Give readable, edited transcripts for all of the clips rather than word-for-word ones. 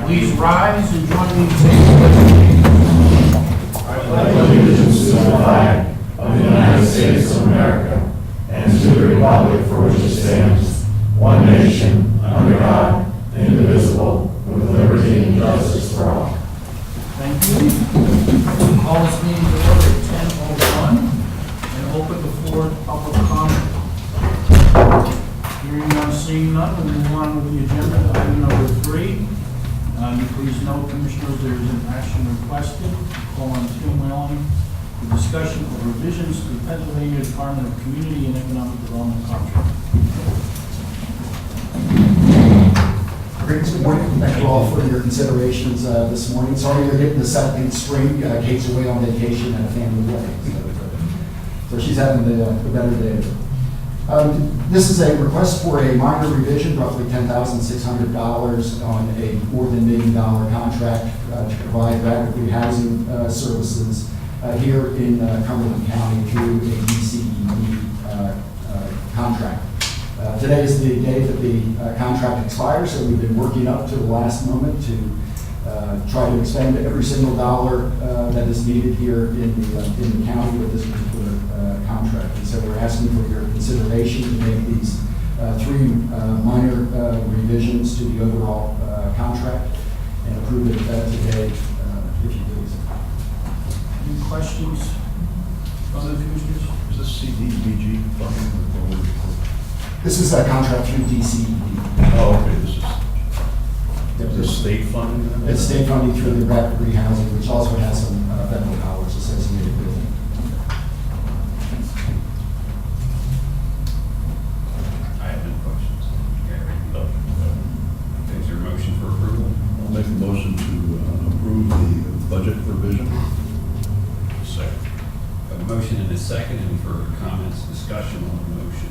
Please rise and join me in saying the pledge of allegiance. I pledge allegiance to the flag of the United States of America and to the republic for which it stands, one nation, under God, indivisible, with liberty and justice for all. Thank you. Call this meeting to order at 10:01 and open the floor to public comment. Hearing none, seeing none, we'll move on with the agenda to item number 3. Please note, Commissioners, there is an action requested. Call on Tim Whalen for discussion of revisions to the Pennsylvania Department of Community and Economic Development contract. Great, good morning. Thank you all for your considerations this morning. Sorry you're getting the second spring. Kate's away on vacation at a family wedding. So she's having the better day. This is a request for a minor revision, roughly $10,600 on a more than $1 million contract to provide rapid housing services here in Cumberland County through a DCED contract. Today is the day that the contract expires, so we've been working up to the last moment to try to expend every single dollar that is needed here in the county with this particular contract. And so we're asking for your consideration to make these 3 minor revisions to the overall contract and approve it today, if you please. Any questions from the Commissioners? Is this CDBG funding? This is a contract through DCED. Oh, okay, this is state funding? Then? It's state funding through the rapid rehousing, which also has some federal dollars associated with it. I have no questions. Is there a motion for approval? I'll make a motion to approve the budget revision. Second. A motion and a second. Any further comments, discussion on the motion?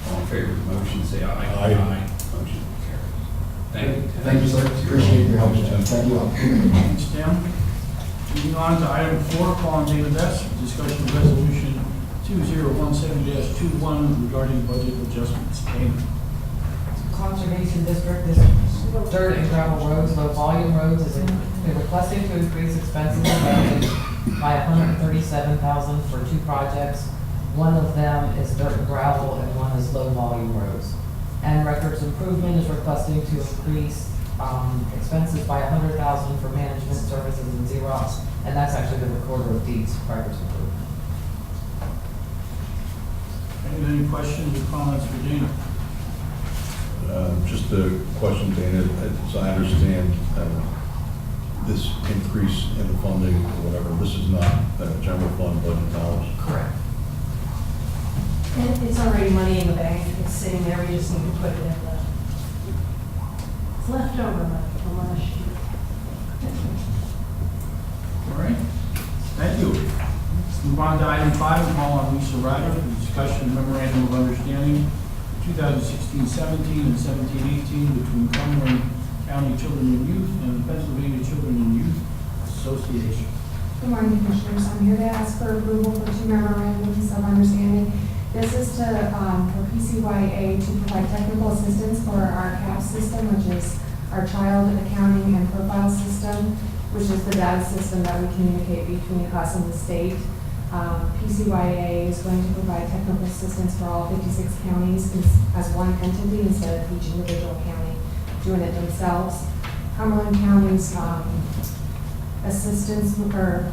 All in favor of the motion, say aye. Aye. Motion carries. Thank you. Tim. Thank you, sir. Appreciate your help. Thank you all. Thanks, Tim. Moving on to item 4, call on David Best, discussion of resolution 2017-21 regarding budget adjustments payment. Conservation District, this dirt and gravel roads, low volume roads, they're requesting to increase expenses by $137,000 for 2 projects. One of them is dirt and gravel and one is low volume roads. And Records Improvement is requesting to increase expenses by $100,000 for management services and Xerox, and that's actually the recorder of deeds, Records Improvement. Any questions or comments for Dana? Just a question, Dana. As I understand, this increase in the funding or whatever, this is not general fund budget dollars. Correct. It's already money in the bank, it's sitting there, we just need to put it in the, it's leftover money from last year. All right. Thank you. Let's move on to item 5, and call on Lisa Ryder for discussion memorandum of understanding 2016-17 and 17-18 between Cumberland County Children and Youth and the Pennsylvania Children and Youth Association. Good morning, Commissioners. I'm here to ask for approval for 2 memorandums of understanding. This is to, for PCYA to provide technical assistance for our CAP system, which is our child accounting and profile system, which is the data system that we communicate between us and the state. PCYA is going to provide technical assistance for all 56 counties as one entity instead of each individual county doing it themselves. Cumberland County's assistance or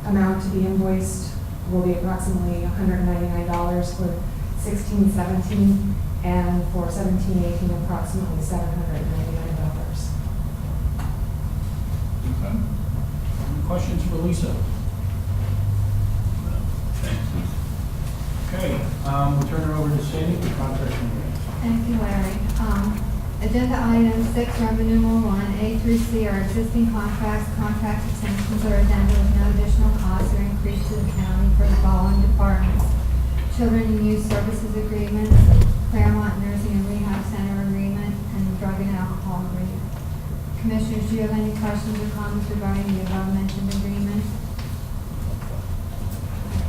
amount to be invoiced will be approximately $199 for 16-17, and for 17-18 approximately $799. Okay. Any questions for Lisa? Okay, we'll turn it over to Sandy for contract review. Thank you, Larry. Agenda item 6, revenue 1, A through C are existing contracts. Contract extensions are addendum with no additional costs or increase to the county for the following departments: Children and Youth Services Agreement, Claremont Nursing and Rehab Center Agreement, and Drug and Alcohol Agreement. Commissioners, do you have any questions or comments regarding the above-mentioned agreement?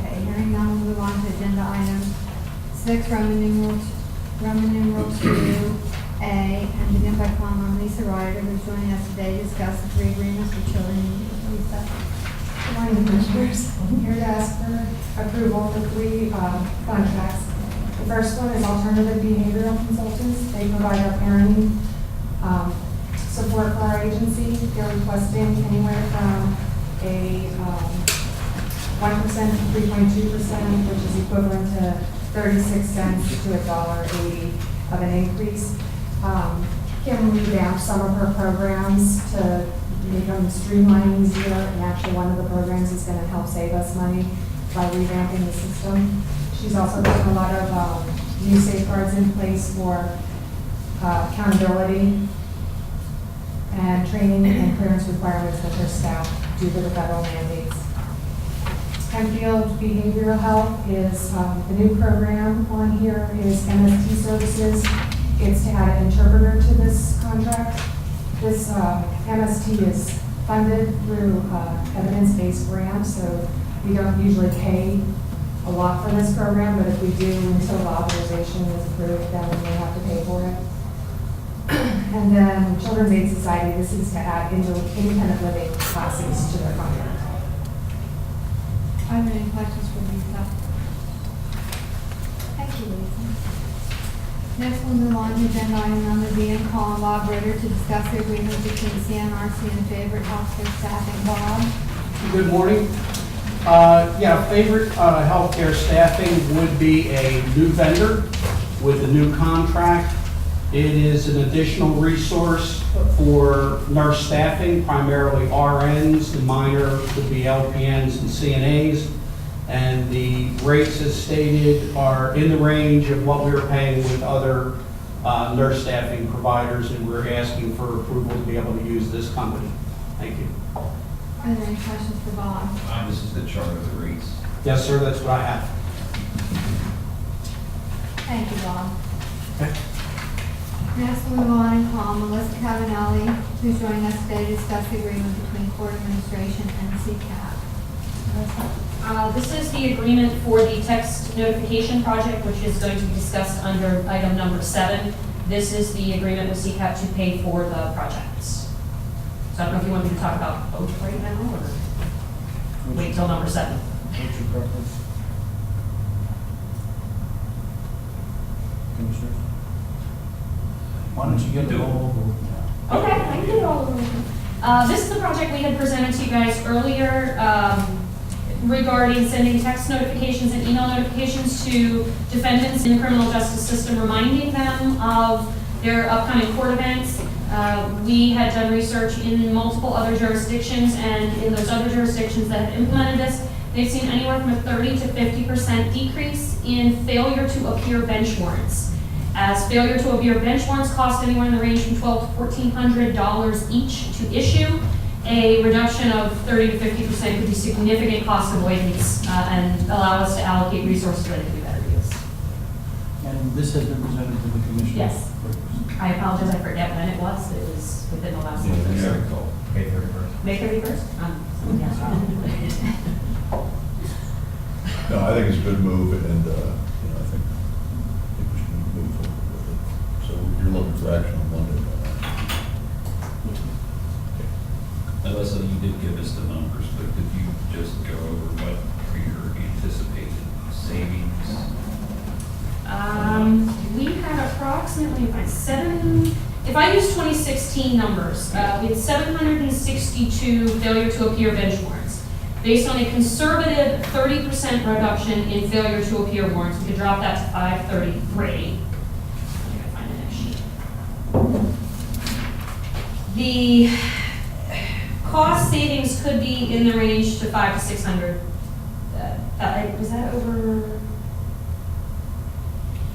Okay, hearing none, we'll move on to agenda item 6, Roman numeral 2, and begin by calling on Lisa Ryder, who's joining us today to discuss the 3 agreements for children in need. Lisa. Good morning, Commissioners. I'm here to ask for approval for 3 contracts. The first one is alternative behavioral consultants. They provide our parenting support for our agency. They're requesting anywhere from a 1% to 3.2%, which is equivalent to 36 cents to $1.80 of an increase. Kim revamped some of her programs to make them streamline easier, and actually one of the programs is going to help save us money by revamping the system. She's also putting a lot of new safeguards in place for accountability and training and clearance requirements with her staff due to the federal mandates. Penfield Behavioral Health is the new program on here is MST Services. It's to add an interpreter to this contract. This MST is funded through evidence-based grant, so we don't usually pay a lot for this program, but if we do until the authorization is approved, then we may have to pay for it. And then Children's Aid Society, this is to add independent living classes to their contract. Are there any questions for Lisa? Thank you, Lisa. Next, we'll move on to agenda item number B and call on Bob Ritter to discuss the agreement between CNRC and Favorite Healthcare Staffing. Bob? Good morning. Favorite Healthcare Staffing would be a new vendor with a new contract. It is an additional resource for nurse staffing, primarily RNs, the minor would be LPNs and CNAs. And the rates as stated are in the range of what we were paying with other nurse staffing providers, and we're asking for approval to be able to use this company. Thank you. Are there any questions for Bob? This is the chart of the rates. Yes, sir, that's what I have. Thank you, Bob. Okay. Next, we'll move on and call Melissa Cavanelli, who's joining us today to discuss the agreement between Court Administration and CCAP. Melissa? This is the agreement for the text notification project, which is going to be discussed under item number 7. This is the agreement with CCAP to pay for the projects. So I don't know if you want me to talk about both right now, or wait till number 7. What's your preference? Commissioner? Why don't you get it all over? Okay, I can do it all over. This is the project we had presented to you guys earlier regarding sending text notifications and email notifications to defendants in the criminal justice system, reminding them of their upcoming court events. We had done research in multiple other jurisdictions, and in those other jurisdictions that have implemented this, they've seen anywhere from a 30 to 50% decrease in failure to appear bench warrants. As failure to appear bench warrants cost anywhere in the range from $1,200 to $1,400 each to issue, a reduction of 30 to 50% could be significant cost avoidance and allow us to allocate resources where they can do better use. And this has been presented to the commission? Yes. I apologize, I forget when it was. It was within the last Yeah, week or I so. recall. May 31st. May 31st? Yes. No, I think it's a good move, and, I think we should move forward with it. So you're looking for action on Monday on that. Alyssa, you did give us the numbers, but could you just go over what are your anticipated savings? We had approximately if I use 2016 numbers, we had 762 failure to appear bench warrants. Based on a conservative 30% reduction in failure to appear warrants, we could drop that to 533. I think I find the next sheet. The cost savings could be in the range to $500 to $600. Was that over?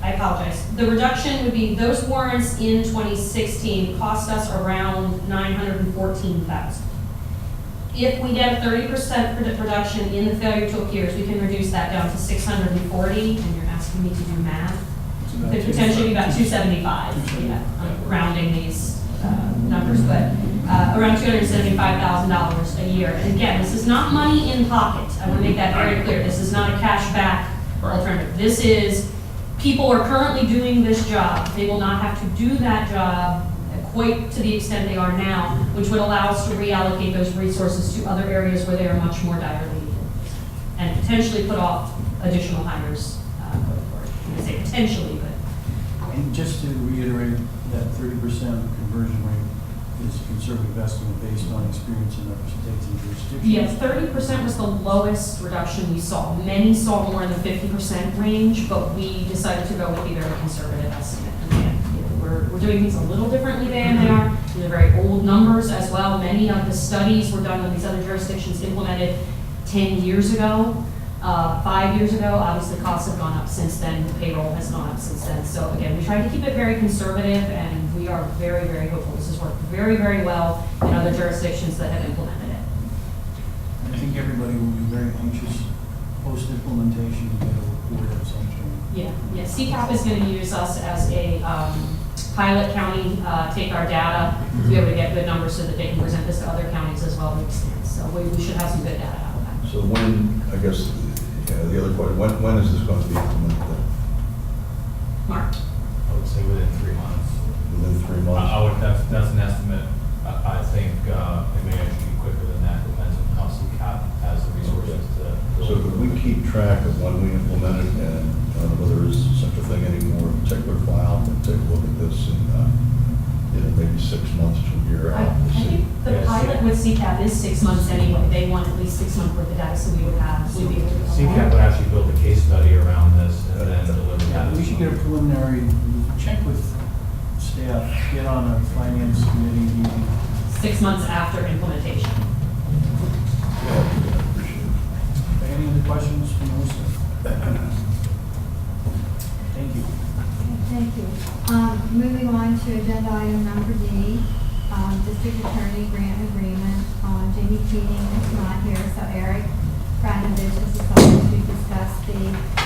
I apologize. The reduction would be those warrants in 2016 cost us around $914,000. If we get a 30% reduction in the failure to appears, we can reduce that down to 640, and you're asking me to do math. Could potentially be about 275, I'm rounding these numbers, but around $275,000 a year. And again, this is not money in pocket. I want to make that very clear. This is not a cash back alternative. This is people are currently doing this job. They will not have to do that job quite to the extent they are now, which would allow us to reallocate those resources to other areas where they are much more direly needed, and potentially put off additional hires going forward. I say potentially, but And just to reiterate, that 30% conversion rate is a conservative estimate based on experience in other states and jurisdictions. yes, 30% was the lowest reduction we saw. Many saw more in the 50% range, but we decided to go with the very conservative estimate. And again, you know, we're doing things a little differently than they are. These are very old numbers as well. Many of the studies were done when these other jurisdictions implemented 10 years ago. 5 years ago, obviously costs have gone up since then, the payroll has gone up since then. So again, we tried to keep it very conservative, and we are very, very hopeful. This has worked very, very well in other jurisdictions that have implemented it. I think everybody will be very anxious post-implementation to get a report at some point. Yeah, CCAP is going to use us as a pilot county, take our data, to be able to get good numbers so that they can present this to other counties as well to extend. So we should have some good data out of that. So when, I guess, the other question, when is this going to be implemented? Mark? I would say within 3 months. Within 3 months? That's an estimate. I think it may actually be quicker than that, depends on how CCAP has the resources to. So could we keep track of when we implement it, and whether there is such a thing anymore, particular file, and take a look at this in, maybe 6 months to a year I out? to see? think the pilot with CCAP is 6 months anyway. They want at least 6 months worth of data, so we'd be able to. CCAP would actually build a case study around this and then deliver that. We should get a preliminary, check with staff, get on a finance committee meeting. 6 months after implementation. Yeah, I appreciate it. Any other questions from Melissa? Thank you. Thank you. Moving on to agenda item number D, District Attorney Grant Agreement. Jamie Keating is not here, so Eric Radovich is assigned to discuss the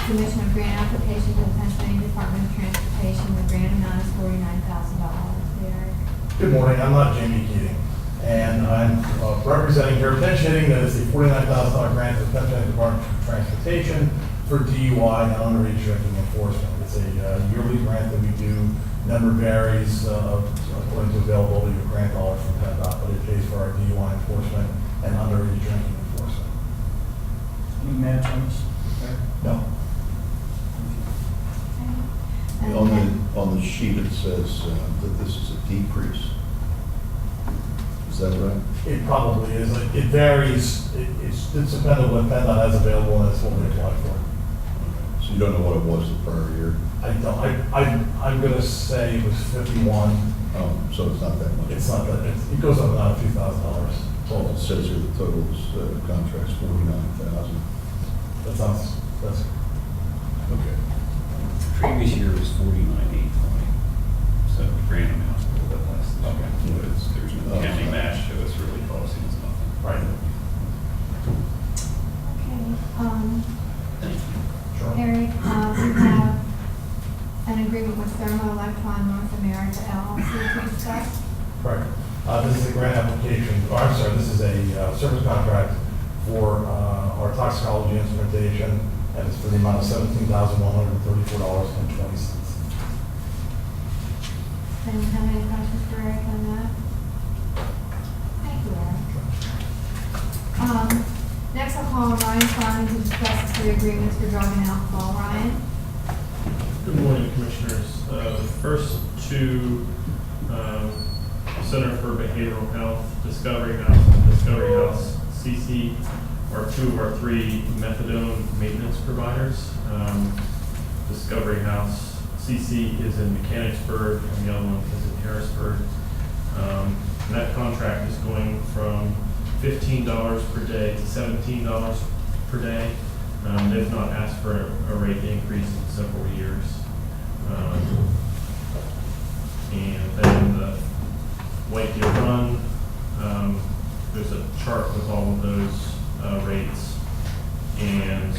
submission of grant application to the Pennsylvania Department of Transportation. The grant amount is $49,000. Eric. Good morning, I'm not Jamie Keating, and I'm representing here, pinch hitting that is the $49,000 grant to the Pennsylvania Department of Transportation for DUI and underage drinking enforcement. It's a yearly grant that we do. Number varies according to availability of grant dollars from PennDOT, but it pays for our DUI enforcement and underage drinking enforcement. Any match on this? No. And On the sheet, it says that this is a decrease. Is that right? It probably is. It varies. It's dependent on what PennDOT has available, and that's what we apply for. So you don't know what it was the prior year? I don't. I'm going to say it was 51. So it's not that much? It's not that. It goes up about a few $1,000. Well, it says here the total contract's $49,000. That's Okay. Previous year was 49,820, so the grant amount's a little bit less this year. But there's no county match, so it's really costing us nothing. right. Okay, Sure. Eric, we have an agreement with Thermo Electron North America LLC to discuss. Correct. This is a grant application, this is a service contract for our toxicology instrumentation, and it's for the amount of $17,134.20. Anyone have any questions for Eric on that? Thank you, Eric. Next, I'll call Ryan Simon to discuss the three agreements for drug and alcohol. Ryan? Good morning, Commissioners. The first two, Center for Behavioral Health, Discovery House, CC, are two of our three methadone maintenance providers. Discovery House, CC is in Mechanicsburg, and the other one is in Harrisburg. And that contract is going from $15 per day to $17 per day. They've not asked for a rate increase in several years. And then the White Deer Run, there's a chart with all of those rates. And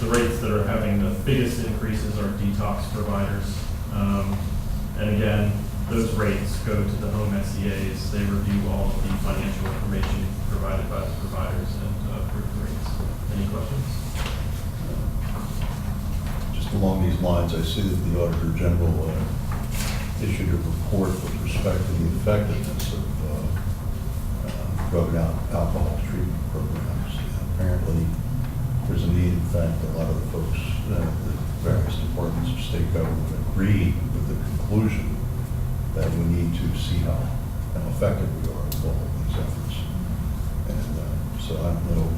the rates that are having the biggest increases are detox providers. And again, those rates go to the home SEAs. They review all of the financial information provided by the providers and approve the rates. Any questions? along these lines, I see that the Auditor General issued a report with respect to the effectiveness of drug and alcohol treatment programs. Apparently, there's a need. In fact, a lot of the folks, the various departments of state government agree with the conclusion that we need to see how effective we are with all of these efforts. And so I don't know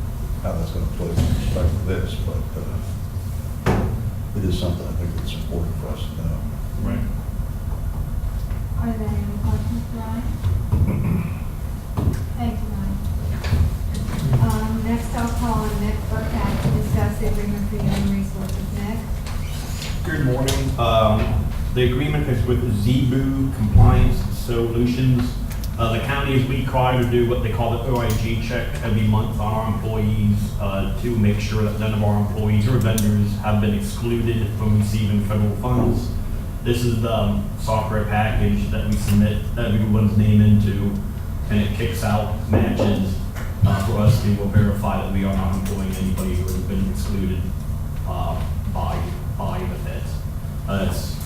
how that's going to play with respect to this, but it is something I think that's important for us to know. Right. Are there any questions for Ryan? Thank you, Ryan. Next I'll call on Nick Burkett to discuss the agreement for human resources. Nick? Good morning. The agreement is with Zebu Compliance Solutions. The county is required to do what they call the OIG check every month on our employees to make sure that none of our employees or vendors have been excluded from receiving federal funds. This is the software package that we submit everyone's name into, and it kicks out matches for us to verify that we are not employing anybody who has been excluded by the feds. It's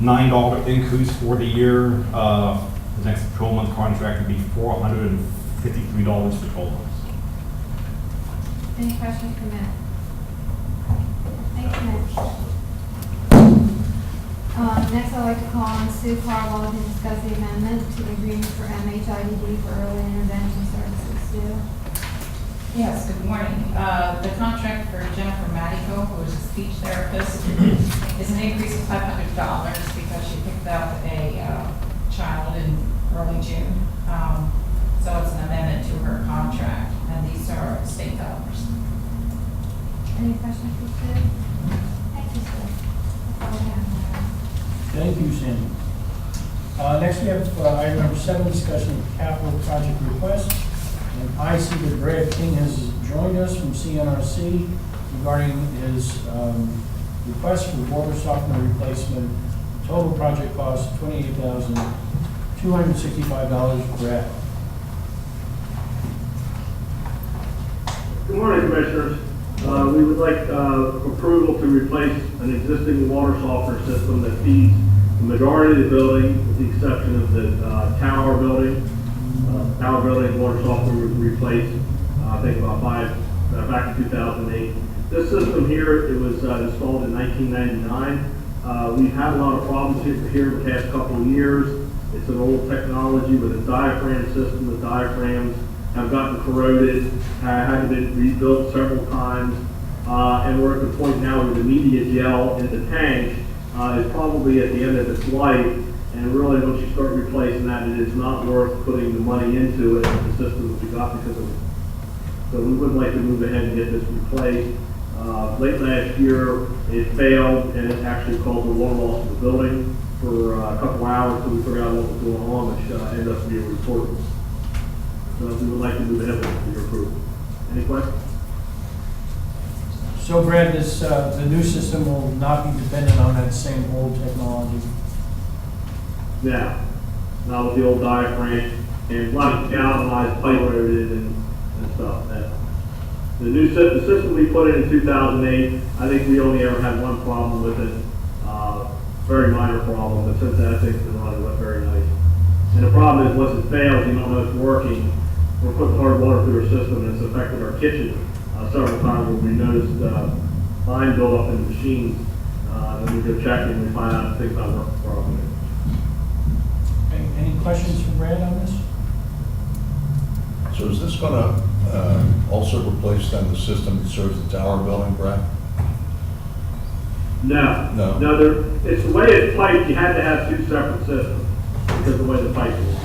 $9 increase for the year. The next 12-month contract would be $453 for 12 months. Any questions for Nick? Thank you, Nick. Next, I'd like to call on Sue Carwell to discuss the amendment to the agreement for MHIDD for early intervention services. Sue? Yes, good morning. The contract for Jennifer Madico, who is a speech therapist, is an increase of $500 because she picked up a child in early June. So it's an amendment to her contract, and these are state dollars. Any questions for Sue? Thank you, Sue. That's all we have. Thank you, Sandy. Next, we have item number 7, discussion of capital project request. And I see that Brad King has joined us from CNRC regarding his request for water softener replacement. Total project cost $28,265. Brad. Good morning, Commissioners. We would like approval to replace an existing water softener system that feeds the majority of the building, with the exception of the tower building. Tower building water softener was replaced, I think back in 2008. This system here, it was installed in 1999. We've had a lot of problems here the past couple of years. It's an old technology with a diaphragm system. The diaphragms have gotten corroded, had been rebuilt several times, and we're at the point now where the media gel in the tank is probably at the end of its life. And really, once you start replacing that, it is not worth putting the money into it, the system that we got because of it. So we would like to move ahead and get this replaced. Late last year, it failed, and it actually caused a water loss in the building for a couple hours until we figured out what was going on, which ended up being reported. So we would like to move ahead with your approval. Any questions? So Brad, this, the new system will not be dependent on that same old technology. Yeah, not with the old diaphragm and a lot of galvanized pipe eroded and stuff. The system we put in 2008, I think we only ever had one problem with it, very minor problem, but since that thing's been running very nice. And the problem is once it fails, you don't know it's working. We're putting hard water through our system, and it's affected our kitchen several times where we noticed line build up in the machines. Then we go check and we find out things not working properly. Any questions for Brad on this? So is this going to also replace then the system that serves the tower building, Brad? No. It's the way it's piped. You had to have two separate systems because of the way the pipe is.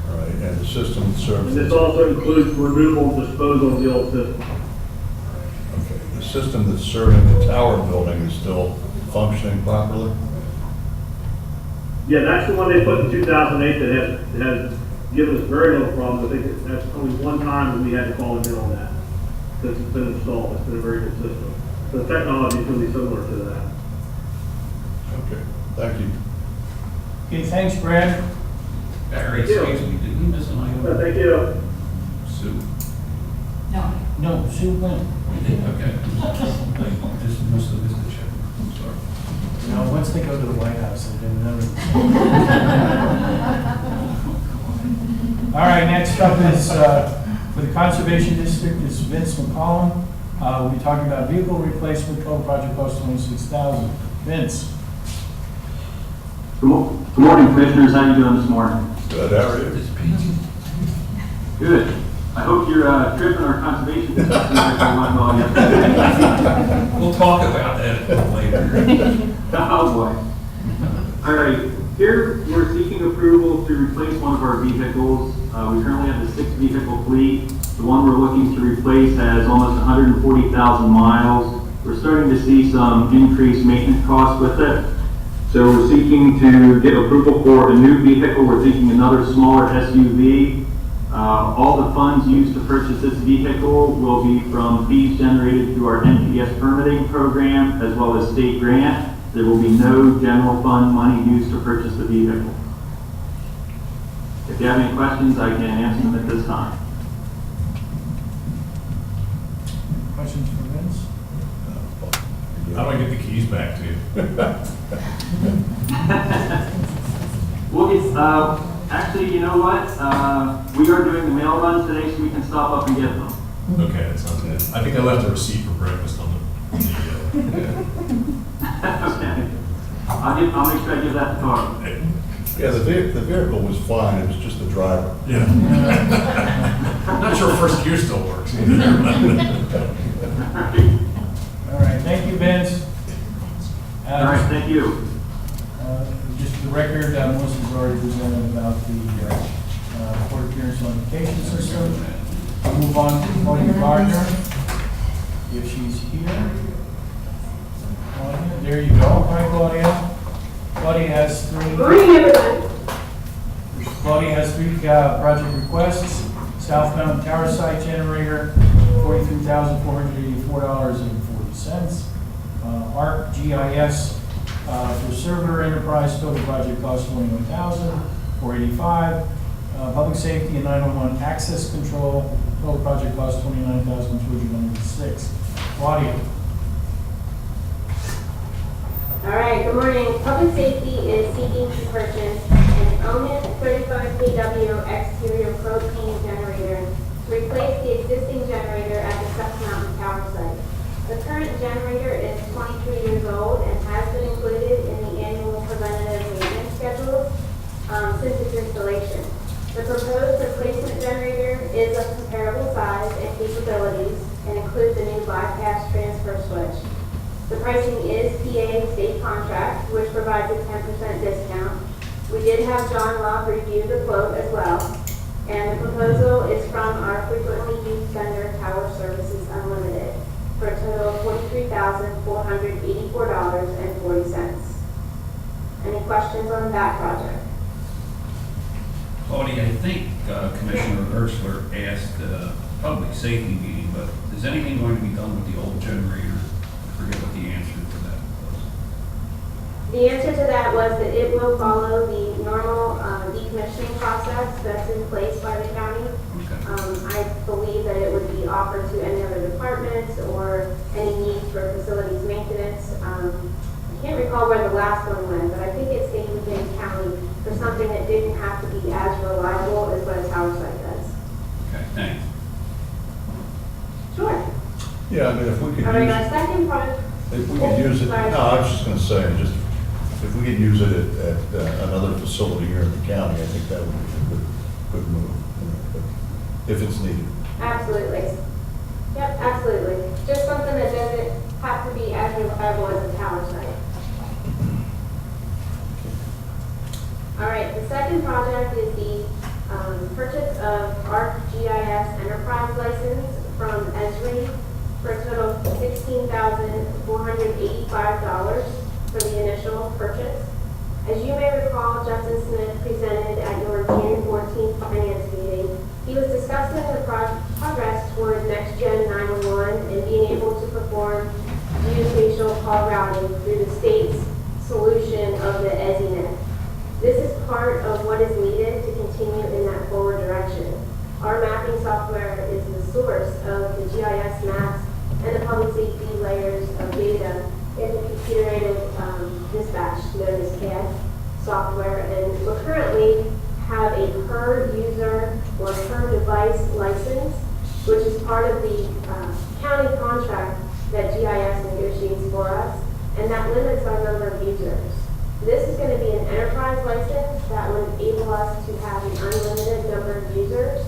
All right, and the system that serves... And this also includes removal and disposal of the old system. Okay, the system that's serving the tower building is still functioning properly? Yeah, that's the one they put in 2008 that has given us very little problems. I think that's only one time that we had to call in on that. Since it's been installed, it's been a very good system. So the technology is going to be similar to that. Okay, thank you. Okay, thanks, Brad. Barry, excuse me, did we miss an item? Thank you. Sue? No. No, Sue Glenn. Okay. I just must have missed the check. once they go to the White House, they're going to know. All right, next up is, for the Conservation District, is Vince McCollum. We'll be talking about vehicle replacement, total project cost $26,000. Vince? Good morning, Commissioners. How are you doing this morning? Good, how are you? Good. I hope your trip in our conservation district went well yesterday. We'll talk about that later. Oh, boy. All right. Here, we're seeking approval to replace one of our vehicles. We currently have a 6-vehicle fleet. The one we're looking to replace has almost 140,000 miles. We're starting to see some increased maintenance costs with it. So we're seeking to get approval for a new vehicle. We're thinking another smaller SUV. All the funds used to purchase this vehicle will be from fees generated through our NPS permitting program as well as state grant. There will be no general fund money used to purchase the vehicle. If you have any questions, I can answer them at this time. Questions for Vince? How do I get the keys back to you? Well, it's, actually, you know what? We are doing the mail run today, so we can stop up and get them. Okay, that sounds good. I think I left a receipt for breakfast on the Okay. I'll make sure I give that to Carl. Yeah, the vehicle was fine, it was just the driver. Yeah. Not sure if first gear still works either. All right, thank you, Vince. All right, thank you. Just for the record, Melissa's already presented about the court appearance notification system. We'll move on to Claudia Gardner, if she's here. Claudia, there you go. Hi, Claudia. Claudia has three. Morning, everyone. Claudia has three project requests. Southbound tower site generator, $43,484.40. ARC GIS for server enterprise, total project cost $21,485. Public safety and 911 access control, total project cost $29,296. Claudia. All right, good morning. Public safety is seeking to purchase an Omen 35 kW exterior propane generator to replace the existing generator at the Suck Mountain Tower site. The current generator is 23 years old and has been included in the annual preventative maintenance schedule since its installation. The proposed replacement generator is of comparable size and capabilities and includes a new bypass transfer switch. The pricing is PA state contract, which provides a 10% discount. We did have John Love review the quote as well. And the proposal is from our frequently used vendor, Tower Services Unlimited, for a total of $43,484.40. Any questions on that project? Claudia, I think Commissioner Ursler asked public safety meeting, but is anything going to be done with the old generator? I forget what the answer to that was. The answer to that was that it will follow the normal decommissioning process that's in place by the county. Okay. I believe that it would be offered to any other departments or any needs for facilities maintenance. I can't recall where the last one went, but I think it stayed within county for something that didn't have to be as reliable as what a tower site does. Okay, thanks. Sure. Yeah, I mean, if we could All right, use, our second project. if we could use it, no, Sorry. I was just gonna say, just, if we could use it at another facility here in the county, I think that would be a good move, you know, but if it's needed. Absolutely. Yep, absolutely. Just something that doesn't have to be as reliable as a tower site. All right, the second project is the purchase of ARC GIS enterprise license from Esri for a total of $16,485 for the initial purchase. As you may recall, Justin Smith presented at your June 14th finance meeting. He was discussing the progress toward next-gen 911 and being able to perform geospatial call routing through the state's solution of the EZNet. This is part of what is needed to continue in that forward direction. Our mapping software is the source of the GIS maps and the public safety layers of data in the computer-aided dispatch have limits on number of users. This is going to be an enterprise license that would enable us to have an unlimited number of users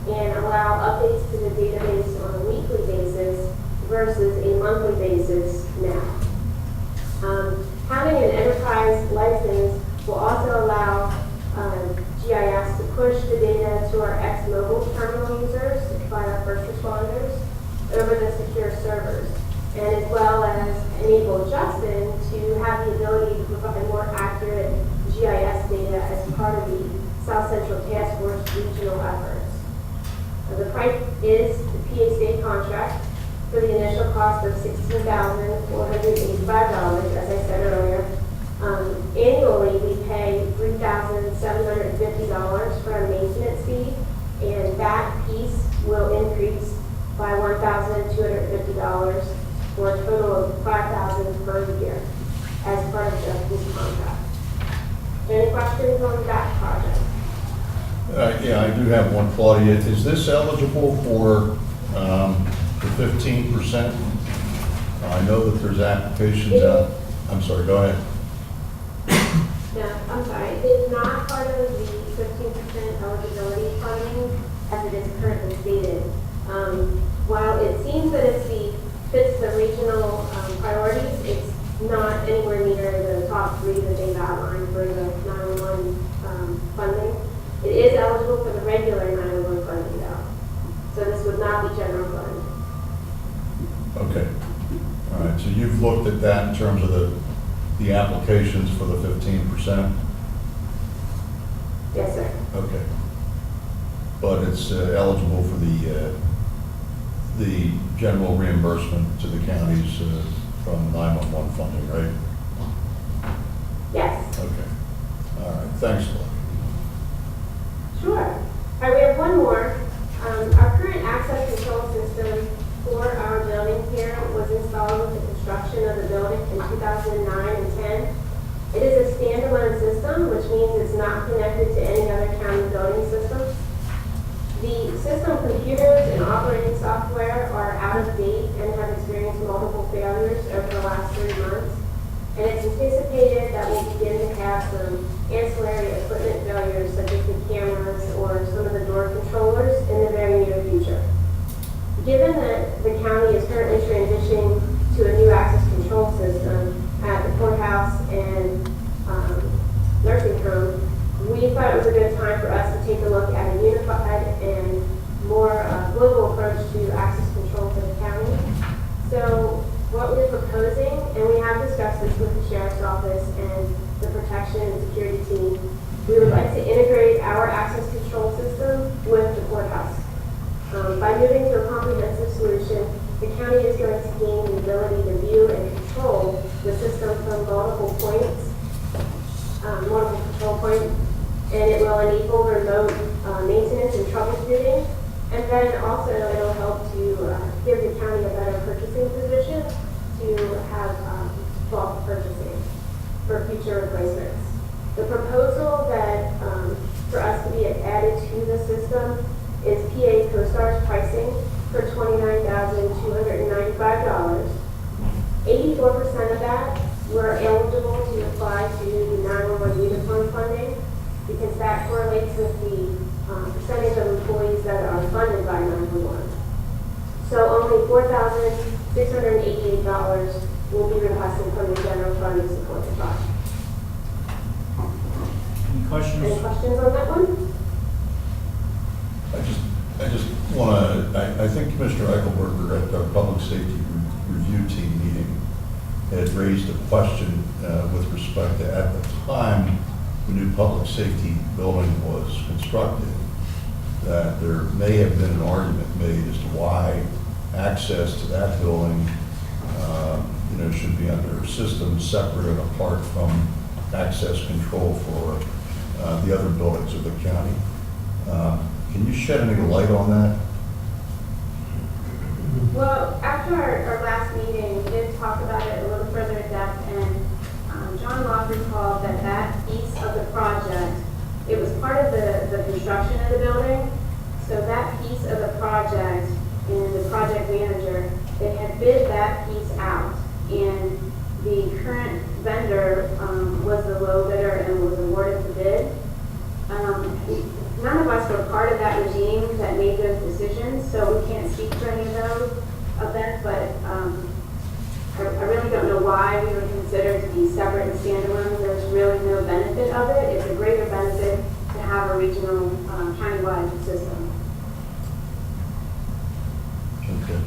and allow updates to the database on a weekly basis versus a monthly basis now. Having an enterprise license will also allow GIS to push the data to our ex-mobile terminal users to provide our first responders over the secure servers, and as well as enable Justin to have the ability to provide more accurate GIS data as part of the South Central Task Force regional efforts. The price is the PA state contract for the initial cost of $16,485, as I said earlier. Annually, we pay $3,750 for a maintenance fee, and that piece will increase by $1,250 for a total of $5,000 per year as part of Justin's contract. Any questions on that project? Yeah, I do have one, Claudia. Is this eligible for the 15%? I know that there's applications out. I'm sorry, go ahead. No, I'm sorry. It is not part of the 15% eligibility funding as it is currently stated. While it seems that fits the regional priorities, it's not anywhere near the top 3 that they've outlined for the 911 funding. It is eligible for the regular 911 funding though. So this would not be general fund. Okay. All right, so you've looked at that in terms of the applications for the 15%? Yes, sir. Okay. But it's eligible for the general reimbursement to the counties from 911 funding, right? Yes. Okay. All right, thanks, Claudia. Sure. All right, we have one more. Our current access control system for our building here was installed with the construction of the building in 2009 and 10. It is a standalone system, which means it's not connected to any other county building systems. The system computers and operating software are out of date and have experienced multiple failures over the last 3 months. And it's anticipated that we'll begin to have some ancillary equipment failures, such as the cameras or some of the door controllers, in the very near future. Given that the county is currently transitioning to a new access control system at the courthouse and nursing home, we thought it was a good time for us to take a look at a unified and more global approach to access control for the county. So what we're proposing, and we have discussed this with the Sheriff's Office and the Protection and Security team, we would like to integrate our access control system with the courthouse. By moving to a comprehensive solution, the county is going to gain the ability to view and control the system from multiple control points, and it will enable remote maintenance and troubleshooting. And then also it'll help to give the county a better purchasing position to have bulk purchasing for future replacements. The proposal that for us to be added to the system is PA CoStar's pricing for $29,295. 84% of that were eligible to apply to the 911 uniform funding, because that correlates with the percentage of employees that are funded by 911. So only $4,688 will be requested from the general fund to support the project. Any questions? Any questions on that one? I just want to, I think Commissioner Eichelberger at our Public Safety Review Team meeting had raised a question with respect to, at the time the new public safety building was constructed, that there may have been an argument made as to why access to that building should be under a system separate and apart from access control for the other buildings of the county. Can you shed any light on that? Well, after our last meeting, we did talk about it a little further in depth, and John Locke recalled that piece of the project, it was part of the construction of the building, so that piece of the project, and the project manager, they had bid that piece out, and the current why we would consider to be separate and standalone. There's really no benefit of it. It's a greater benefit to have a regional, countywide system. Okay.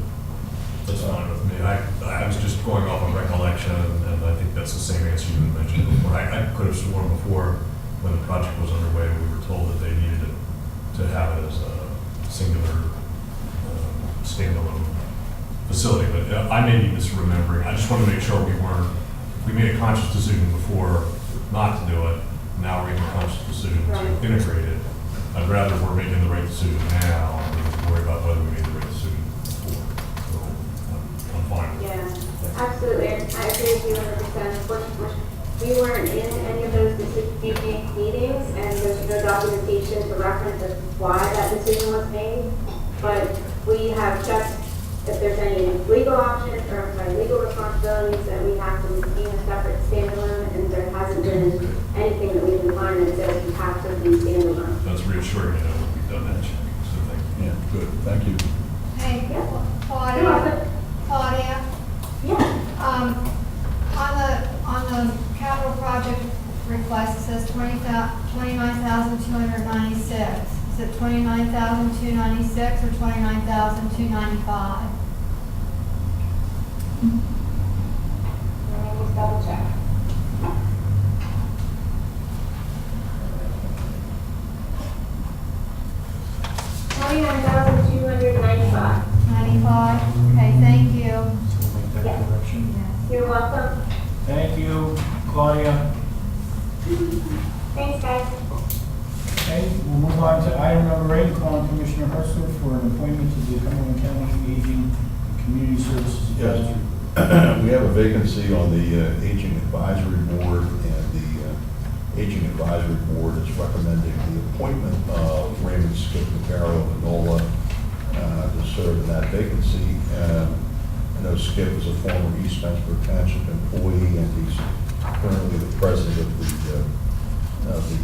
That's fine with me. I was just going off of recollection, and I think that's the same answer you had mentioned before. I could have sworn before, when the project was underway, we were told that they needed to have it as a singular, standalone facility, but I may be misremembering. I just want to make sure we made a conscious decision before not to do it. Now we're making a conscious decision to integrate it. I'd rather we're making the right decision now than worry about whether we made the right decision before. So I'm fine with it. Yeah, absolutely. I agree with you 100%. We weren't in any of those decision meetings, and there's no documentation to reference of why that decision was made. But we have checked if there's any legal options or legal responsibilities that we have to be a separate standalone, and there hasn't been anything that we can find that says we have to be standalone. That's reassuring, we've done that check, so thank you. Yeah, good, thank you. Hey, Yeah. Claudia, Yeah. on the capital project request, it says 29,296. Is it 29,296 or 29,295? Let me just double check. $29,295. 95? Okay, thank you. So we'll make that Yeah. correction. You're welcome. Thank you, Claudia. Thanks, guys. Okay, we'll move on to item number 8, calling Commissioner Hertzler for an appointment to the Cumberland County Aging and Community Services Advisory. Yes. We have a vacancy on the Aging Advisory Board, and the Aging Advisory Board is recommending the appointment of Raymond Skip McCarroll of Enola to serve in that vacancy. I know Skip is a former East Pennsboro Township employee, and he's currently the president of the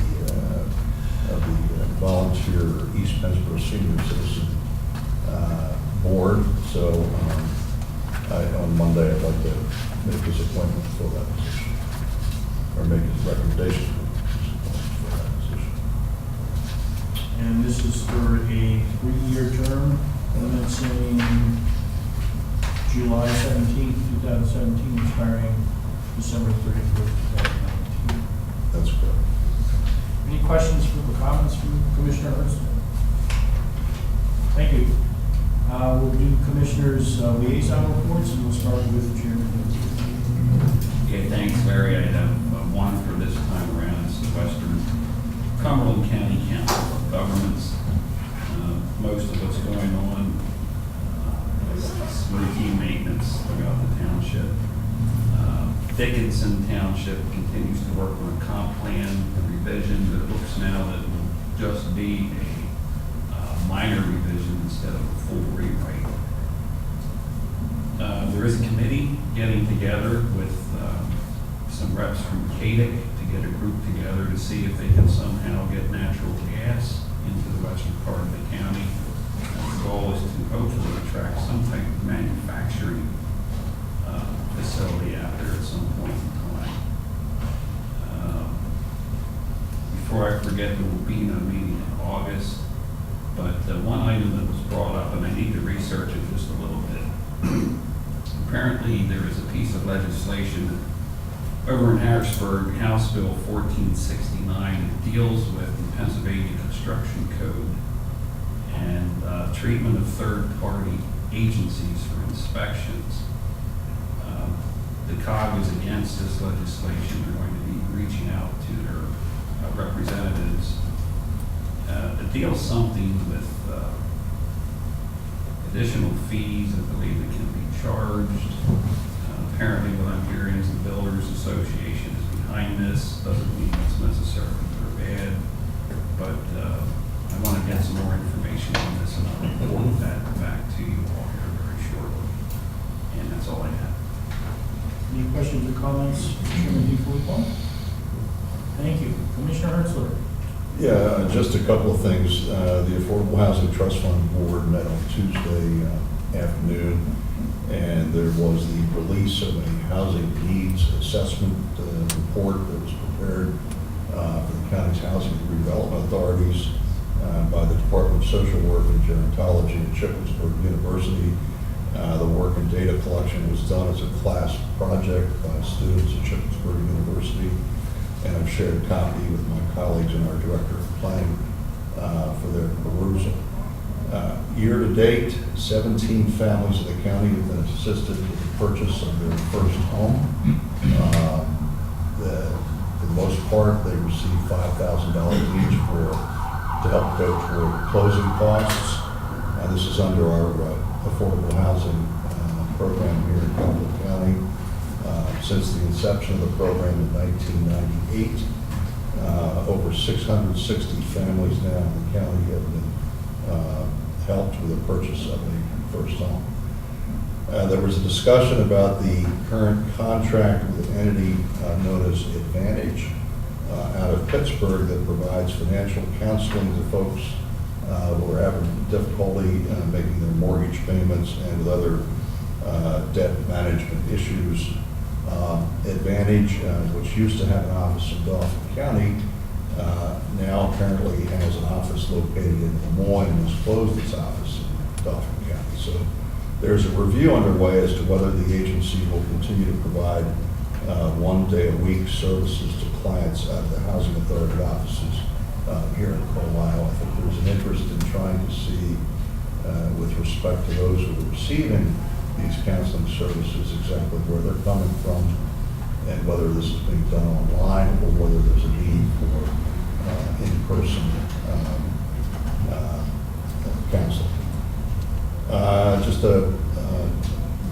volunteer East Pennsboro Senior Citizen Board. So on Monday, I'd like to make his appointment for that position, or make his recommendation for that position. And this is for a 3-year term, commencing July 17th, 2017, expiring December 31st, 2019. That's correct. Any questions or comments from Commissioner Hertzler? Thank you. We'll do Commissioner's liaison reports, and we'll start with Chairman. Okay, thanks, Larry. I have one for this time around. It's the Western Cumberland County Council of Governments. Most of what's going on is routine maintenance throughout the township. Dickinson Township continues to work on a comp plan, a revision, but it looks now that it will just be a minor revision instead of a full rewrite. There is a committee getting together with some reps from CADIC to get a group together to see if they can somehow get natural gas into the western part of the county. The goal is to hopefully attract some type of manufacturing facility out there at some point in time. Before I forget, there will be no meeting in August, but one item that was brought up, and I need to research it just a little bit. Apparently, there is a piece of legislation over in Harrisburg, House Bill 1469, that deals with the Pennsylvania Construction Code and treatment of third-party agencies for inspections. The COG is against this legislation. They're going to be reaching out to their representatives. It deals something with additional fees, I believe, that can be charged. Apparently, what I'm hearing is the Builders Association is behind this. Doesn't mean it's necessarily good or bad, but I want to get some more information on this, and I'll report that back to you all here very shortly. And that's all I have. Any questions or comments, Chairman DeFilippo? Thank you. Commissioner Hertzler. Yeah, just a couple of things. The Affordable Housing Trust Fund Board met on Tuesday afternoon, And there was the release of a housing needs assessment report that was prepared for the county's housing and redevelopment authorities by the Department of Social Work and Gerontology at Shippensburg University. The work and data collection was done as a class project by students at Shippensburg University, and I've shared a copy with my colleagues and our Director of Planning for their perusal. Year to date, 17 families in the county have been assisted with the purchase of their first home. For the most part, they receive $5,000 each to help go toward closing costs. This is under our affordable housing program here in Cumberland County. Since the inception of the program in 1998, over 660 families now in the county have been helped with the purchase of a first home. There was a discussion about the current contract with an entity known as Advantage out of Pittsburgh that provides financial counseling to folks who are having difficulty making their mortgage payments and with other debt management issues. Advantage, which used to have an office in Dauphin County, now apparently has an office located in Des Moines and has closed its office in Dauphin County. So there's a review underway as to whether the agency will continue to provide 1 day a week services to clients out of the housing authority offices here in Carlisle. I think there's an interest in trying to see, with respect to those who are receiving these counseling services, exactly where they're coming from and whether this is being done online or whether there's a need for in-person counseling. Just to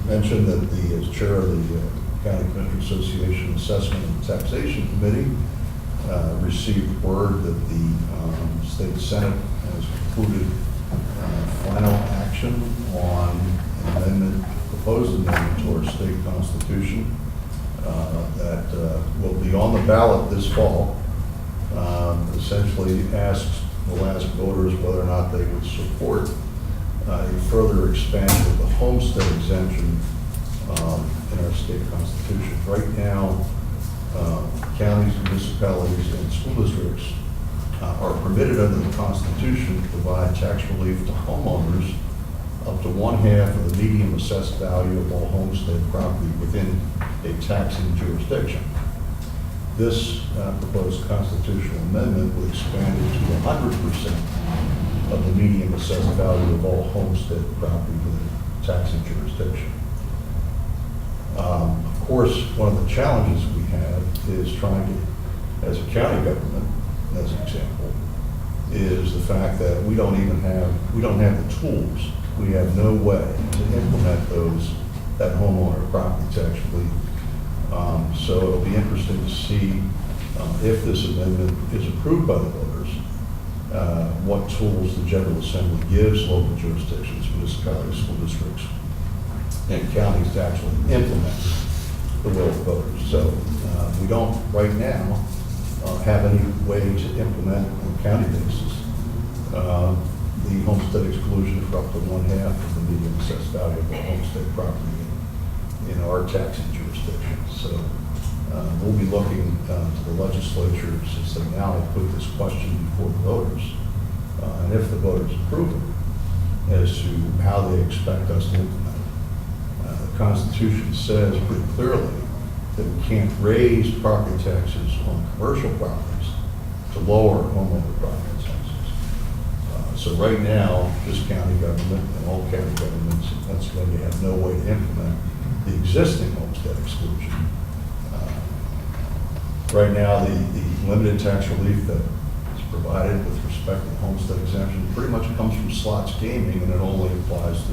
mention that as chair of the County Commissioner Association Assessment and Taxation Committee, received word that the State Senate has concluded final action on an amendment, proposed amendment to our state constitution that will be on the ballot this fall. Essentially will ask voters whether or not they would support a further expansion of the homestead exemption in our state constitution. Right now, counties, municipalities, and school districts are permitted under the Constitution to provide tax relief to homeowners up to 1/2 of the median assessed value of all homestead property within a taxing jurisdiction. This proposed constitutional amendment would expand it to 100% of the median assessed value of all homestead property within a taxing jurisdiction. Of course, one of the challenges we have is trying to, as a county government, as an example, is the fact that we don't have the tools. We have no way to implement that homeowner property tax relief. So it'll be interesting to see if this amendment is approved by the voters, what tools the General Assembly gives local jurisdictions, municipalities, school districts, and counties to actually implement the will of voters. So we don't right now have any way to implement on a county basis the homestead exclusion for up to 1/2 of the median assessed value of all homestead property in our taxing jurisdiction. So we'll be looking to the legislature, since they now have put this question before the voters, and if the voters approve it, as to how they expect us to implement it. The Constitution says pretty clearly that we can't raise property taxes on commercial properties to lower homeowner property taxes. So right now, this county government and all county governments in Pennsylvania have no way to implement the existing homestead exclusion. Right now, the limited tax relief that is provided with respect to the homestead exemption pretty much comes from slots gaming, and it only applies to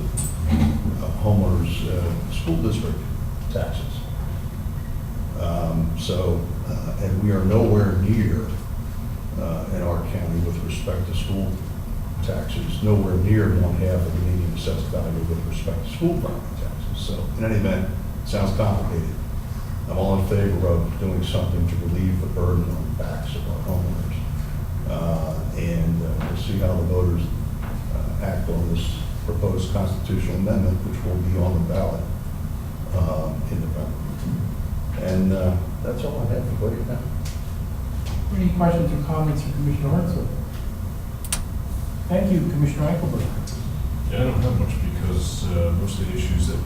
homeowners' school district taxes. And we are nowhere near in our county with respect to school taxes, nowhere near 1/2 of the median assessed value with respect to school property taxes. So in any event, it sounds complicated. I'm all in favor of doing something to relieve the burden on the backs of our homeowners. And we'll see how the voters act on this proposed constitutional amendment, which will be on the ballot independent. And that's all I have for you now. Any questions or comments from Commissioner Hartzell? Thank you, Commissioner Eichelberg. Yeah, I don't have much because most of the issues that we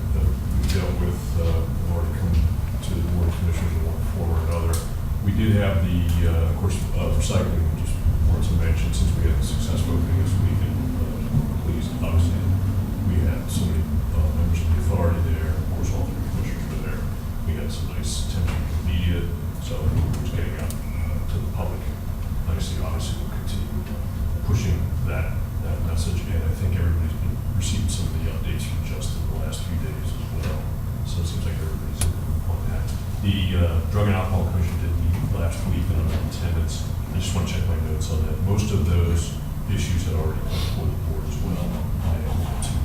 dealt with have already come to the Board of Commissioners in one form or another. We did have the, of course, recycling, just wanted to mention, since we had a successful opening this week, and pleased, obviously, we had so many members of the authority there, of course, all three commissioners were there. We had some nice attention from the media, so we're just getting out to the public. Obviously, we'll continue pushing that message, and I think everybody's been receiving some of the updates from Justin the last few days as well. So it seems like everybody's on that. The Drug and Alcohol Commission did meet last week, and I'm in attendance. I just want to check my notes on that. Most of those issues had already come before the board as well. I have two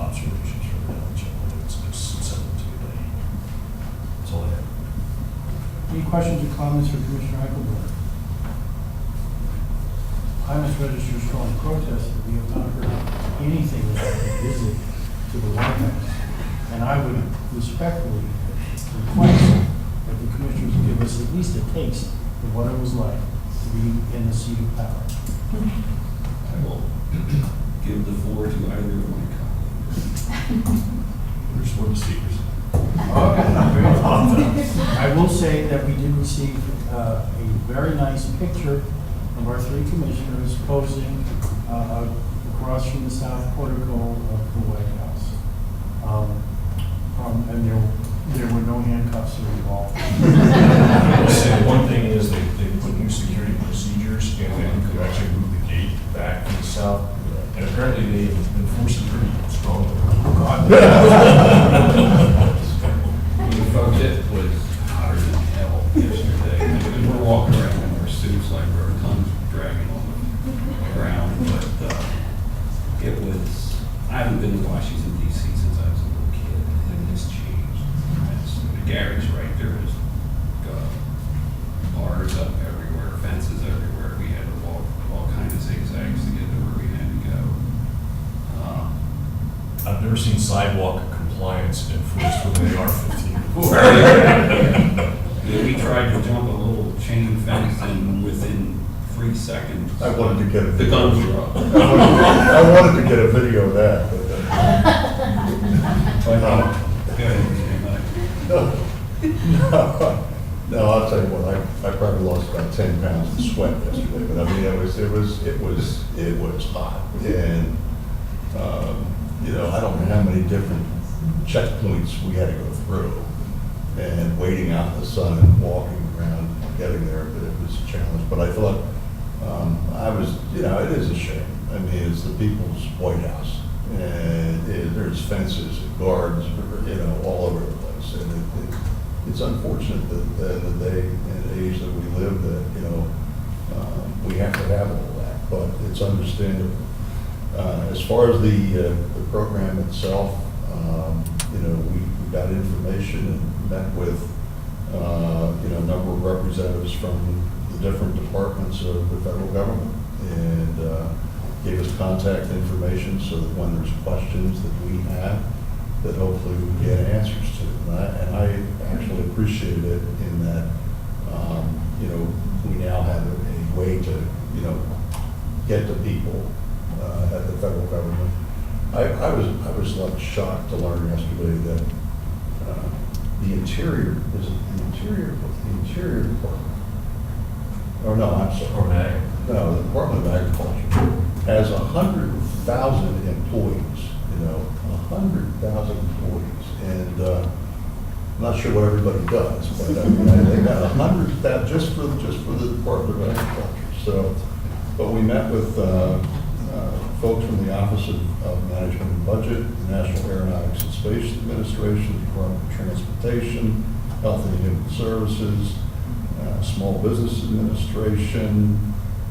observations from that. I'll check my notes and just send them to you later. That's all I have. Any questions or comments for Commissioner Eichelberg? I must register a strong protest that we have not heard anything about the visit to the White House. And I would respectfully request that the commissioners give us at least a taste of what it was like to be in the seat of power. I will give the floor to either of my colleagues. There's one of the speakers. I will say that we did receive a very nice picture of our three commissioners posing across from the south portico of the White House. And there were no handcuffs involved. I will say one thing is they put new security procedures, and they could actually move the gate back to the south. And apparently they've enforced it pretty strongly. Folks, it was hotter than hell yesterday. And we're walking around in our suits like our tongues dragging on the ground, but it was, I haven't been to Washington DC since I was a little kid, and it has changed. Gary's right, there is bars up everywhere, fences everywhere. We had to walk all kinds of zigzags to get to where we had to go. I've never seen sidewalk compliance enforced with an AR-15 before. Yeah, we tried to jump a little chain fence, and within 3 seconds, I wanted to get a the video. guns were up. I wanted to get a video of that, but Go ahead, no, I'll tell you what, I probably lost about 10 pounds of sweat yesterday, but I mean, it was hot, and you know, I don't know how many different checkpoints we had to go through, and waiting out in the sun and walking around, getting there, but it was a challenge. But I thought, you know, it is a shame. I mean, it's the people's White House, and there's fences and guards, you know, all over the place, and it's unfortunate that in the day and age that we live, that, you know, we have to have all that, but it's understandable. As far as the program itself, you know, we got information and met with, you know, a number of representatives from the different departments of the federal government, and gave us contact information so that when there's questions that we have, that hopefully we can get answers to. And I actually appreciated it in that, you know, we now have a way to, you know, get to people at the federal government. I was like shocked to learn yesterday that the Interior, is it the Interior Department? Oh, no, I'm sorry. No, the Department of Agriculture has 100,000 employees, you know, 100,000 employees. And I'm not sure what everybody does, but I mean, they got 100,000 just for the Department of Agriculture. So, but we met with folks from the Office of Management and Budget, the National Aeronautics and Space Administration, the Department of Transportation, Health and Human Services, Small Business Administration,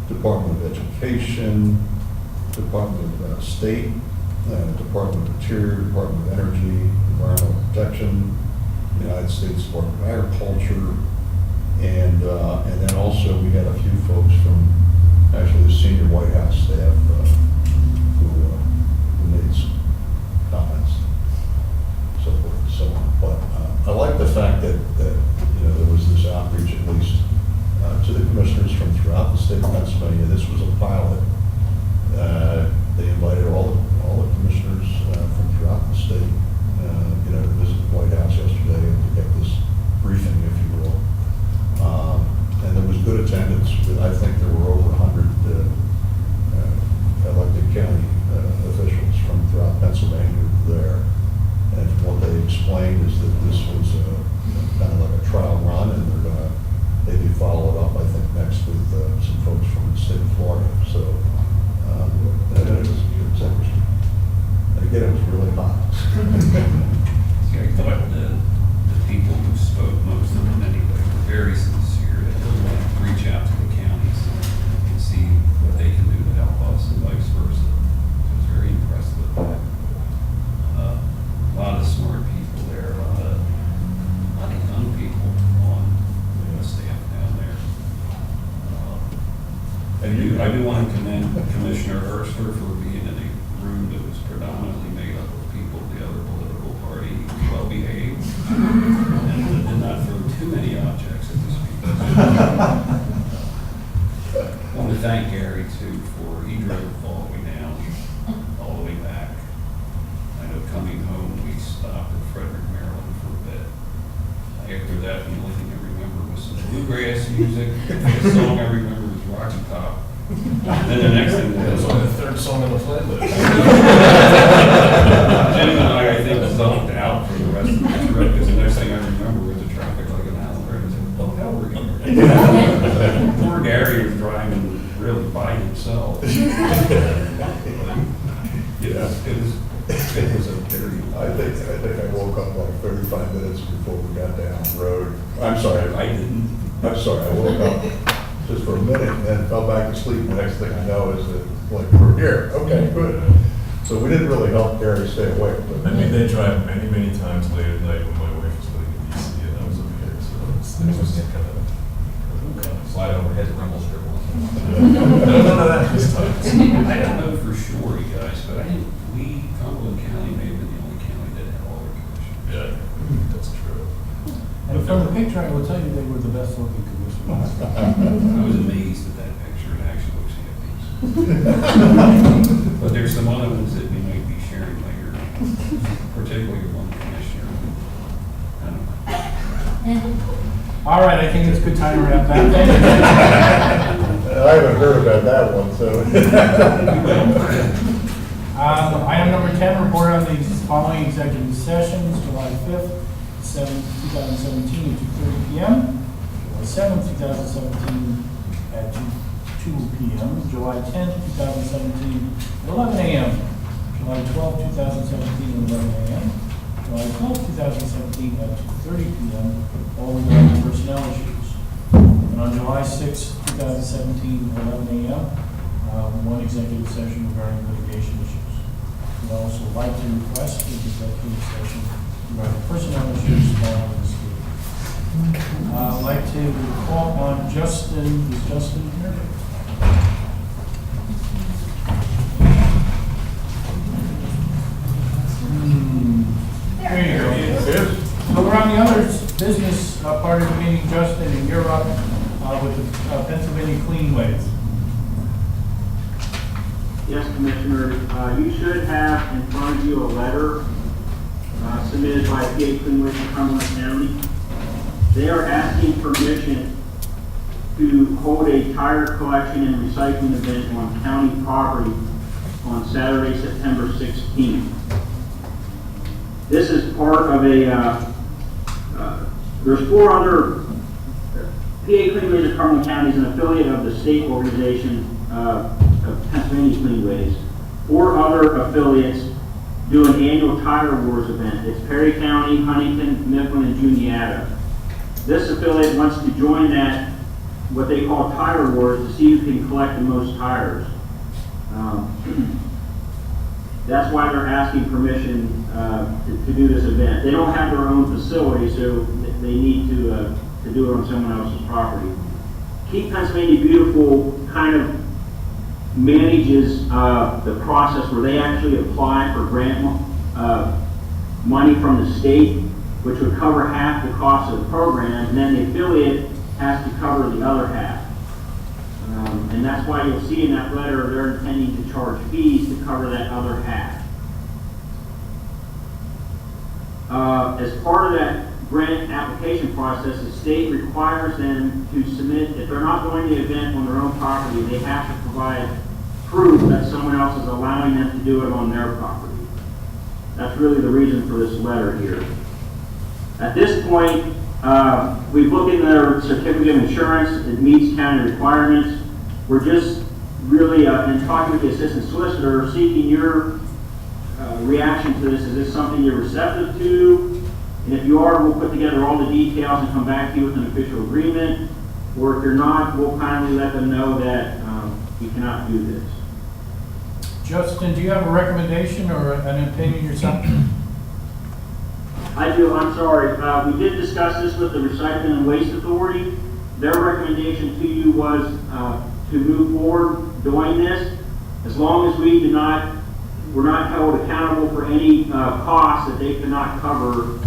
Department of Education, Department of State, Department of Interior, Department of Energy, Environmental Protection, United States Department of Agriculture, and then also we had a few folks from actually the senior White House staff who made some comments, so forth and so on. But fact that, there was this outreach at least to the commissioners from throughout the state of Pennsylvania. This was a pilot. They invited all the commissioners from throughout the state, to visit the White House yesterday and to get this briefing, if you will. And there was good attendance. I think there were over 100 elected county officials from throughout Pennsylvania there. And what they explained is that this was kind of like a trial run, and they're going to maybe follow it up, I think, next with some folks from the state of Florida. So it was interesting. And again, it was really hot. I thought the people who spoke, most of them anyway, were very sincere. They really wanted to reach out to the counties and see what they can do to help us and vice versa. I was very impressed with that. A lot of smart people there, a lot of young people on the staff down there. I do want to commend Commissioner Erster for being in a room that was predominantly made up of people of the other political party, well behaved, and did not throw too many objects at the speakers. I want to thank Gary too he drove all the way down, all the way back. I know coming home, we stopped at Frederick, Maryland for a bit. After that, the only thing I remember was some bluegrass music. The song I remember was Rocky Top. Then the next thing That was only the third song on the playlist. Jim and I think, zoned out for the rest of the trip, because the next thing I remember was the traffic like an hour. I said, oh, hell, we're here. Poor Gary was driving really by himself. It was a very... I think I woke up like 35 minutes before we got down the road. I'm sorry. I didn't. I'm sorry. I woke up just for a minute and then fell back to sleep. The next thing I know is that, like, we're here. Okay, good. So we didn't really help Gary stay awake. But I mean, they drive many, many times late at night when my wife was living in DC and I was up here, so it was kind of slide overhead rumble strip. None of that this time. I don't know for sure, you guys, but I think Cumberland County may have been the only county that had all their commissioners. Yeah, that's true. And from the picture, I will tell you they were the best looking commissioners. I was amazed at that picture. It actually looks happy. But there's some other ones that we might be sharing later, particularly one commissioner. I don't know. All right, I think it's a good time to wrap that. I haven't heard about that one, so. Item number 10, report on the following executive sessions, July 5th, 2017 at 2:30 p.m., July 7th, 2017 at 2 p.m., July 10th, 2017 at 11 a.m., July 12th, 2017 at 11 a.m., July 12th, 2017 at 2:30 p.m., all regarding personnel issues. And on July 6th, 2017 at 11 a.m., one executive session regarding litigation issues. We'd also like to request an executive session regarding personnel issues following this meeting. I'd like to call on Justin. Is Justin here? There you go. So we're on the other business part of the meeting, Justin, and you're up with the Pennsylvania Cleanways. Yes, Commissioner, you should have in front of you a letter submitted by PA Cleanways in Cumberland County. They are asking permission to hold a tire collection and recycling event on county property on Saturday, September 16th. This is part of there's 4 other, PA Cleanways of Cumberland County is an affiliate of the state organization of Pennsylvania Cleanways. 4 other affiliates do an annual Tire Wars event. It's Perry County, Huntington, Mifflin, and Juniata. This affiliate wants to join that, what they call Tire Wars, to see who can collect the most tires. That's why they're asking permission to do this event. They don't have their own facility, so they need to do it on someone else's property. Keep Pennsylvania Beautiful kind of manages the process where they actually apply for grant money from the state, which would cover half the cost of the program, and then the affiliate has to cover the other half. And that's why you'll see in that letter, they're intending to charge fees to cover that other half. As part of that grant application process, the state requires them to submit, if they're not doing the event on their own property, they have to provide proof that someone else is allowing them to do it on their property. That's really the reason for this letter here. At this point, we've looked in their certificate of insurance. It meets county requirements. We're just really, in talking with the assistant solicitor, seeking your reaction to this. Is this something you're receptive to? And if you are, we'll put together all the details and come back to you with an official agreement. Or if you're not, we'll kindly let them know that we cannot do this. Justin, do you have a recommendation or an opinion yourself? I do, I'm sorry. We did discuss this with the Recycling and Waste Authority. Their recommendation to you was to move forward doing this, as long as we're not held accountable for any costs that they cannot cover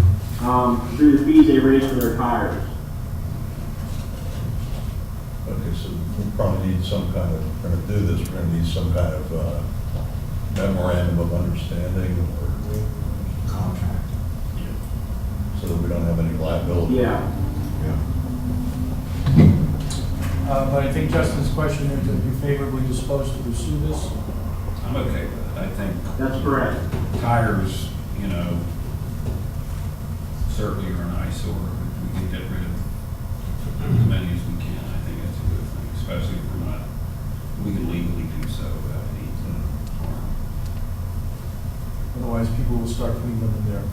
through the fees they raise for their tires. Okay, so we probably need some kind of, we're going to do this, we're going to need some kind of memorandum of understanding or Contract. so that we don't have any liability. Yeah. But I think Justin's question is that you're favorably disposed to pursue this. I'm okay with it. I think That's correct. tires, you know, certainly are an eyesore. If we can get rid of as many as we can, I think that's a good thing, especially if we're not, we can legally do so without any harm. Otherwise, people will start putting them in their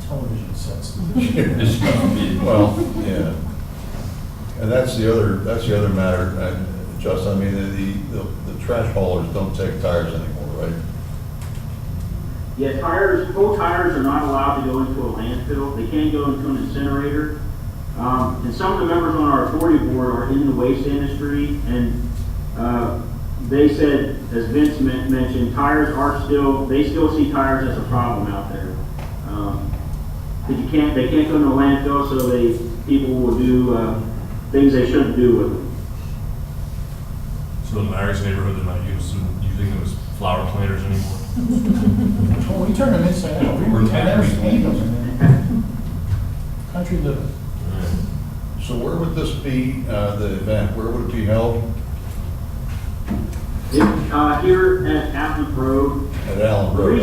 television sets. Well, yeah. And that's the other matter, Justin, I mean, the trash haulers don't take tires anymore, right? Yeah, full tires are not allowed to go into a landfill. They can't go into an incinerator. And some of the members on our authority board are in the waste industry, and they said, as Vince mentioned, they still see tires as a problem out there. Because they can't go into a landfill, so people will do things they shouldn't do with them. So in Larry's neighborhood, they're not using them as flower planters anymore? Well, we turn them inside out. We were paint them. Country living. So where would this be, the event, where would it be held? Here at Allen Road. At Allen Road.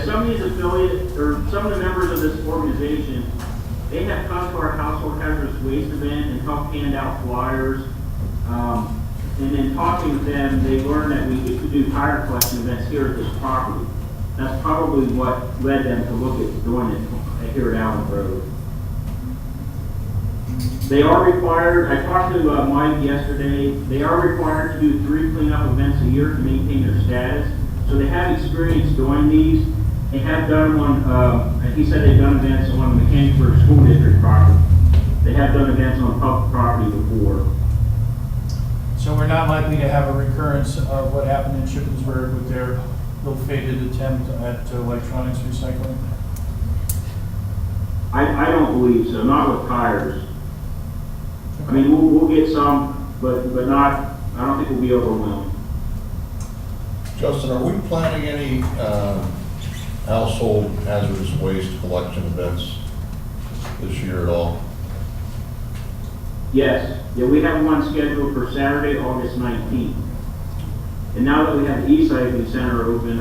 Some of these affiliates, or some of the members of this organization, they have come to our household hazardous waste event and helped hand out flyers. And in talking with them, they learned that we used to do tire collection events here at this property. That's probably what led them to look at doing it here at Allen Road. They are required, I talked to Mike yesterday, they are required to do 3 cleanup events a year to maintain their status. So they have experience doing these. They have done one, he said they've done events on the Mechanicsburg School District property. They have done events on public property before. So we're not likely to have a recurrence of what happened in Shippensburg with their ill-fated attempt at electronics recycling? I don't believe so, not with tires. I mean, we'll get some, but not, I don't think we'll be overwhelmed. Justin, are we planning any household hazardous waste collection events this year at all? Yes, yeah, we have one scheduled for Saturday, August 19th. And now that we have the e-cycling center open,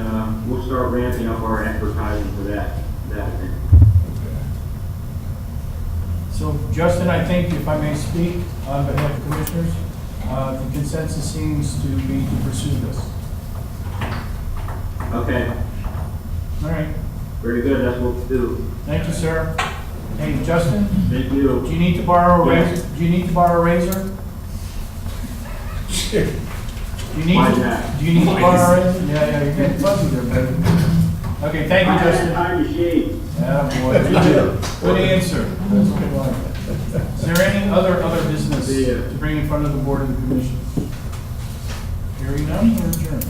we'll start ramping up our advertising for that event. So Justin, I think if I may speak on behalf of commissioners, the consensus seems to be to pursue this. Okay. All right. Very good, that's what we'll do. Thank you, sir. Hey, Justin? Thank you. Do you need to borrow a Yes. razor? Do you need to borrow a razor? Do you need Why to, that? do you need to borrow a razor? Yeah, you're getting fuzzy there, baby. Okay, thank you, I had Justin. time to shave. Yeah, boy. Good answer. That's what we like. Is there any other business See ya. to bring in front of the board of the commission? Hearing none, we're adjourned.